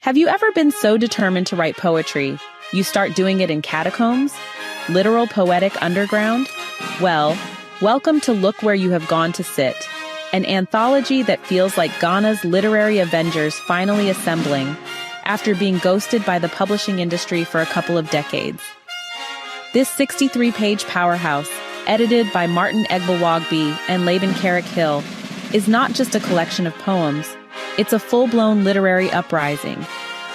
Have you ever been so determined to write poetry, you start doing it in catacombs? Literal poetic underground? Well, welcome to Look Where You Have Gone to Sit, an anthology that feels like Ghana's literary Avengers finally assembling after being ghosted by the publishing industry for a couple of decades. This 63-page powerhouse, edited by Egblewogbe and Laban Carrick Hill, is not just a collection of poems, it's a full-blown literary uprising.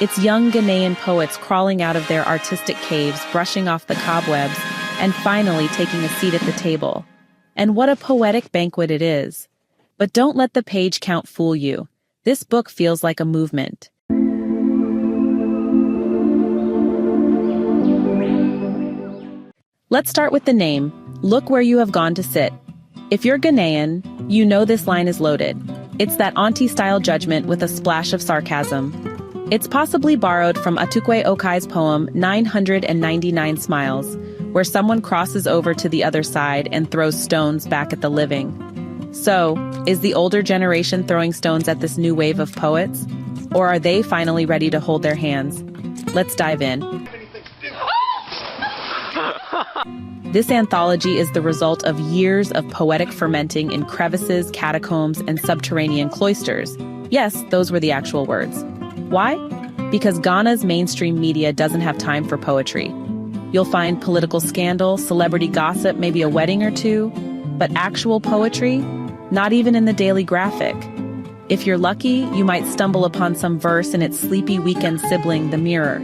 It's young Ghanaian poets crawling out of their artistic caves, brushing off the cobwebs, and finally taking a seat at the table. And what a poetic banquet it is. But don't let the page count fool you. This book feels like a movement. Let's start with the name. Look Where You Have Gone to Sit. If you're Ghanaian, you know this line is loaded. It's that auntie-style judgment with a splash of sarcasm. It's possibly borrowed from Atukwe Okai's poem 999 Smiles, where someone crosses over to the other side and throws stones back at the living. So, is the older generation throwing stones at this new wave of poets? Or are they finally ready to hold their hands? Let's dive in. This anthology is the result of years of poetic fermenting in crevices, catacombs, and subterranean cloisters. Yes, those were the actual words. Why? Because Ghana's mainstream media doesn't have time for poetry. You'll find political scandal, celebrity gossip, maybe a wedding or two, but actual poetry? Not even in the Daily Graphic. If you're lucky, you might stumble upon some verse in its sleepy weekend sibling, The Mirror.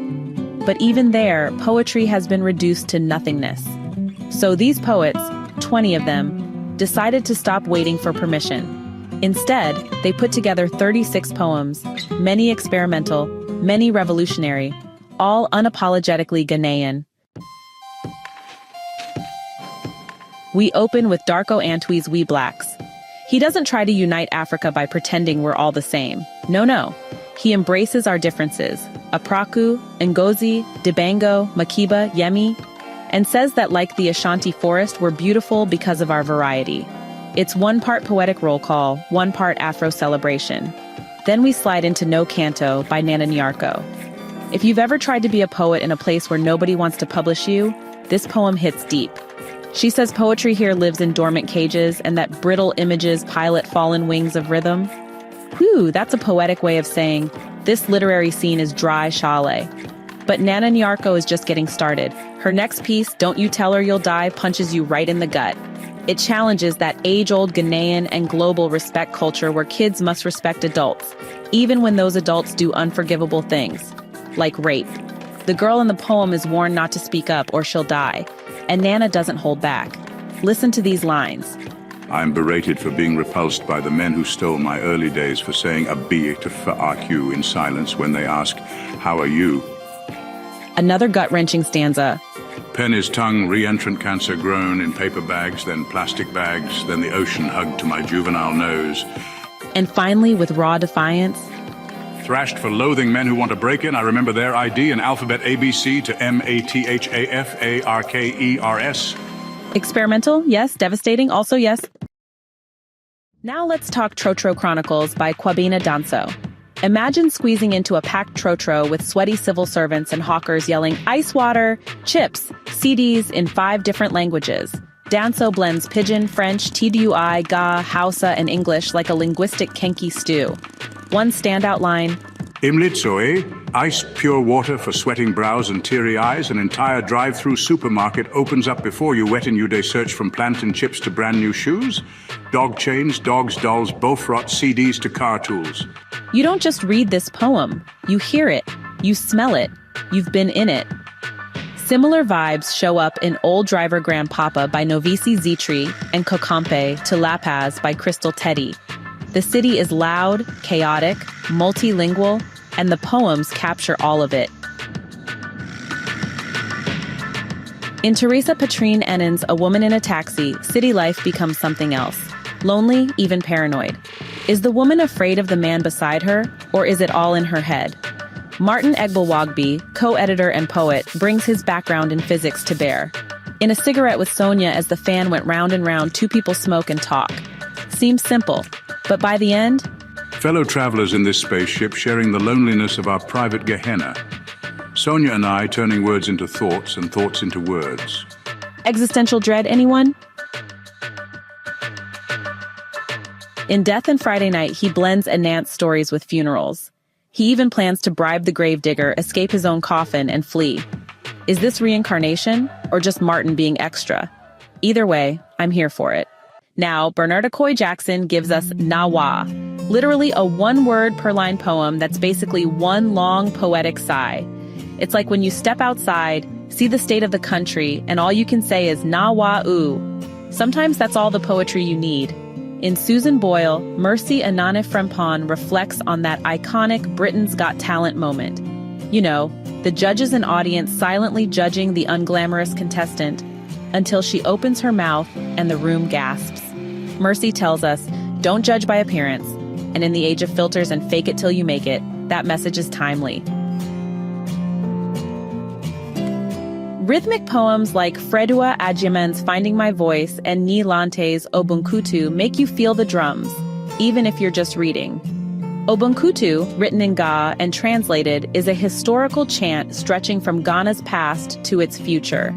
But even there, poetry has been reduced to nothingness. So these poets, 20 of them, decided to stop waiting for permission. Instead, they put together 36 poems, many experimental, many revolutionary, all unapologetically Ghanaian. We open with Darko Antwi's We Blacks. He doesn't try to unite Africa by pretending we're all the same. No. He embraces our differences, Apraku, Ngozi, Dibango, Makiba, Yemi, and says that like the Ashanti forest, we're beautiful because of our variety. It's one part poetic roll call, one part Afro celebration. Then we slide into No Canto by Nana Nyarko. If you've ever tried to be a poet in a place where nobody wants to publish you, this poem hits deep. She says poetry here lives in dormant cages and that brittle images pilot fallen wings of rhythm. Whew, that's a poetic way of saying, this literary scene is dry chalet. But Nana Nyarko is just getting started. Her next piece, Don't You Tell Her You'll Die, punches you right in the gut. It challenges that age-old Ghanaian and global respect culture where kids must respect adults, even when those adults do unforgivable things, like rape. The girl in the poem is warned not to speak up or she'll die, and Nana doesn't hold back. Listen to these lines. I'm berated for being repulsed by the men who stole my early days for saying a B to FAQ in silence when they ask, how are you? Another gut-wrenching stanza. Pen is tongue, re-entrant cancer grown in paper bags, then plastic bags, then the ocean hugged to my juvenile nose. And finally, with raw defiance. Thrashed for loathing men who want to break in, I remember their ID in alphabet ABC to MATHAFARKERS. Experimental, yes. Devastating, also yes. Now let's talk Trotro Chronicles by Kwabena Danso. Imagine squeezing into a packed Trotro with sweaty civil servants and hawkers yelling ice water, chips, CDs in 5 different languages. Danso blends pidgin, French, TDUI, Ga, Hausa, and English like a linguistic kenki stew. One standout line. Imlitsoe, ice pure water for sweating brows and teary eyes, an entire drive-through supermarket opens up before you wet and you day search from plantain chips to brand new shoes. Dog chains, dogs, dolls, Bofrot, CDs to car tools. You don't just read this poem, you hear it, you smell it, you've been in it. Similar vibes show up in Old Driver Grandpapa by Novisi Zitri and Kokampe to La Paz by Crystal Teddy. The city is loud, chaotic, multilingual, and the poems capture all of it. In Teresa Patrine Ennin's A Woman in a Taxi, city life becomes something else. Lonely, even paranoid. Is the woman afraid of the man beside her, or is it all in her head? Martin Egblewogbe, co-editor and poet, brings his background in physics to bear. In A Cigarette with Sonia, as the fan went round and round, 2 people smoke and talk. Seems simple, but by the end, fellow travelers in this spaceship sharing the loneliness of our private Gehenna. Sonia and I turning words into thoughts and thoughts into words. Existential dread, anyone? In Death and Friday Night, he blends Anant's stories with funerals. He even plans to bribe the gravedigger, escape his own coffin, and flee. Is this reincarnation, or just Martin being extra? Either way, I'm here for it. Now, Bernarda Coy Jackson gives us Nawa, literally a one-word per line poem that's basically one long poetic sigh. It's like when you step outside, see the state of the country, and all you can say is Nawa-oo. Sometimes that's all the poetry you need. In Susan Boyle, Mercy Ananif Frempong reflects on that iconic Britain's Got Talent moment. You know, the judges and audience silently judging the unglamorous contestant until she opens her mouth and the room gasps. Mercy tells us, don't judge by appearance, and in the age of filters and fake it till you make it, that message is timely. Rhythmic poems like Fredua Agyemang's Finding My Voice and Ni Lante's Obunkutu make you feel the drums, even if you're just reading. Obunkutu, written in Ga and translated, is a historical chant stretching from Ghana's past to its future.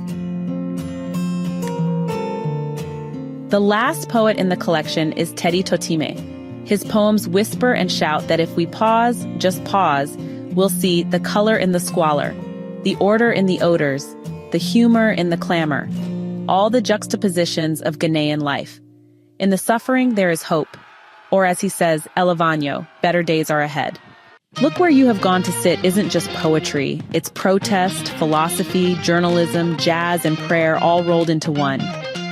The last poet in the collection is Teddy Totime. His poems whisper and shout that if we pause, just pause, we'll see the color in the squalor, the order in the odors, the humor in the clamor, all the juxtapositions of Ghanaian life. In the suffering, there is hope. Or as he says, Elevanyo, better days are ahead. Look Where You Have Gone to Sit isn't just poetry. It's protest, philosophy, journalism, jazz, and prayer all rolled into one.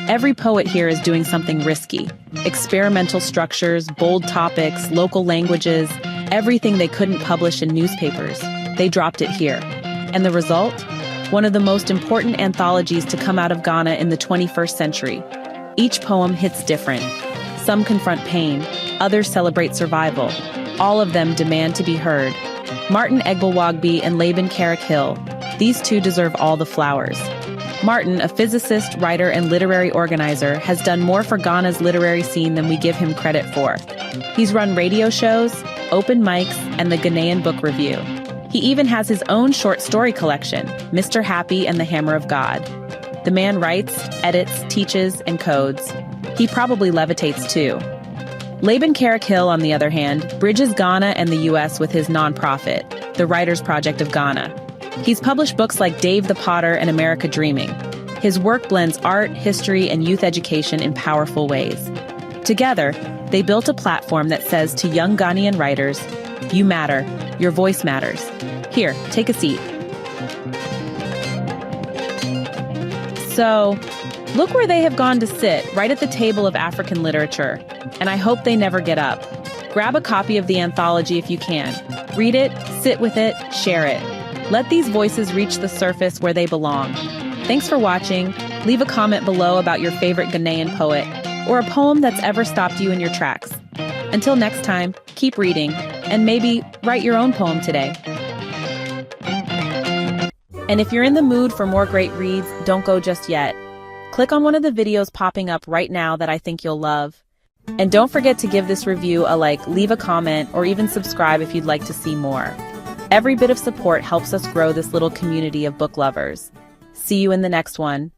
Every poet here is doing something risky. Experimental structures, bold topics, local languages, everything they couldn't publish in newspapers. They dropped it here. And the result? One of the most important anthologies to come out of Ghana in the 21st century. Each poem hits different. Some confront pain, others celebrate survival. All of them demand to be heard. Martin Egblewogbe and Laban Carrick Hill, these two deserve all the flowers. Martin, a physicist, writer, and literary organizer, has done more for Ghana's literary scene than we give him credit for. He's run radio shows, open mics, and the Ghanaian Book Review. He even has his own short story collection, Mr. Happy and the Hammer of God. The man writes, edits, teaches, and codes. He probably levitates too. Laban Carrick Hill, on the other hand, bridges Ghana and the US with his nonprofit, the Writers Project of Ghana. He's published books like Dave the Potter and America Dreaming. His work blends art, history, and youth education in powerful ways. Together, they built a platform that says to young Ghanaian writers, you matter, your voice matters. Here, take a seat. So, look where they have gone to sit, right at the table of African literature. And I hope they never get up. Grab a copy of the anthology if you can. Read it, sit with it, share it. Let these voices reach the surface where they belong. Thanks for watching. Leave a comment below about your favorite Ghanaian poet, or a poem that's ever stopped you in your tracks. Until next time, keep reading, and maybe write your own poem today. And if you're in the mood for more great reads, don't go just yet. Click on one of the videos popping up right now that I think you'll love. And don't forget to give this review a like, leave a comment, or even subscribe if you'd like to see more. Every bit of support helps us grow this little community of book lovers. See you in the next one.